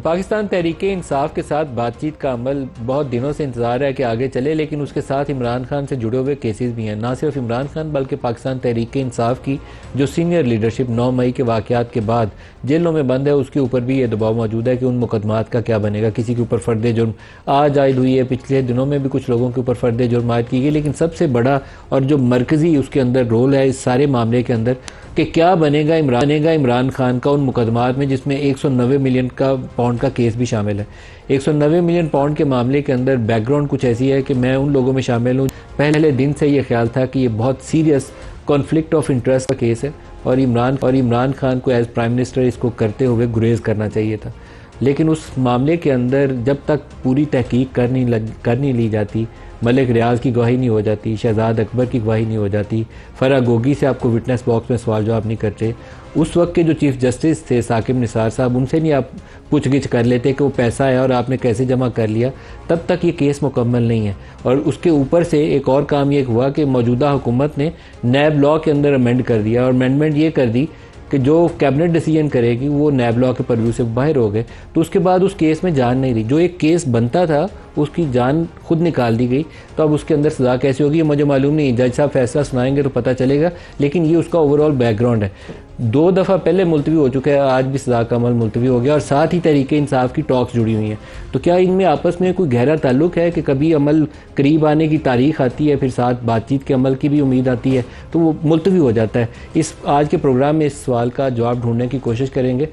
पाकिस्तान तहरीक इंसाफ के साथ बातचीत का अमल बहुत दिनों से इंतजार है कि आगे चले, लेकिन उसके साथ इमरान खान से जुड़े हुए केसेस भी हैं। ना सिर्फ इमरान खान बल्कि पाकिस्तान तहरीक इंसाफ की जो सीनियर लीडरशिप 9 मई के वाक़यात के बाद जेलों में बंद है, उसके ऊपर भी ये दबाव मौजूद है कि उन मुकदमात का क्या बनेगा। किसी के ऊपर फर्द जुर्म आज आयद हुई है, पिछले दिनों में भी कुछ लोगों के ऊपर फर्द जुर्म आयद की गई, लेकिन सबसे बड़ा और जो मरकजी उसके अंदर रोल है इस सारे मामले के अंदर कि क्या बनेगा इमरान खान का उन मुकदमात में जिसमें 190 मिलियन का पाउंड का केस भी शामिल है। 190 मिलियन पाउंड के मामले के अंदर बैकग्राउंड कुछ ऐसी है कि मैं उन लोगों में शामिल हूँ। पहले दिन से ये ख्याल था कि ये बहुत सीरियस कॉन्फ्लिक्ट ऑफ इंटरेस्ट का केस है और इमरान खान को एज प्राइम मिनिस्टर इसको करते हुए गुरेज करना चाहिए था। लेकिन उस मामले के अंदर जब तक पूरी तहकीक कर नहीं ली जाती, मलिक रियाज की गवाही नहीं हो जाती, शहजाद अकबर की गवाही नहीं हो जाती, फराह गोगी से आपको विटनेस बॉक्स में सवाल जवाब नहीं करते, उस वक्त के जो चीफ जस्टिस थे साकिब निसार साहब, उनसे नहीं आप पूछगिछ कर लेते कि वो पैसा है और आपने कैसे जमा कर लिया, तब तक ये केस मुकम्मल नहीं है। और उसके ऊपर से एक और काम ये हुआ कि मौजूदा हुकूमत ने नैब लॉ के अंदर अमेंड कर दिया और अमेंडमेंट ये कर दी कि जो कैबिनेट डिसीजन करेगी वो नैब लॉ के परव्यू से बाहर हो गए। तो उसके बाद उस केस में जान नहीं रही, जो एक केस बनता था उसकी जान खुद निकाल दी गई। तो अब उसके अंदर सज़ा कैसे होगी ये मुझे मालूम नहीं, जज साहब फैसला सुनाएंगे तो पता चलेगा, लेकिन ये उसका ओवरऑल बैकग्राउंड है। 2 दफ़ा पहले मुलतवी हो चुका है, आज भी सज़ा का अमल मुलतवी हो गया और साथ ही तहरीक इंसाफ की टॉक्स जुड़ी हुई हैं। तो क्या इनमें आपस में कोई गहरा ताल्लुक है कि कभी अमल करीब आने की तारीख आती है, फिर साथ बातचीत के अमल की भी उम्मीद आती है, तो वो मुलतवी हो जाता है। इस आज के प्रोग्राम में इस सवाल का जवाब ढूंढने की कोशिश करेंगे।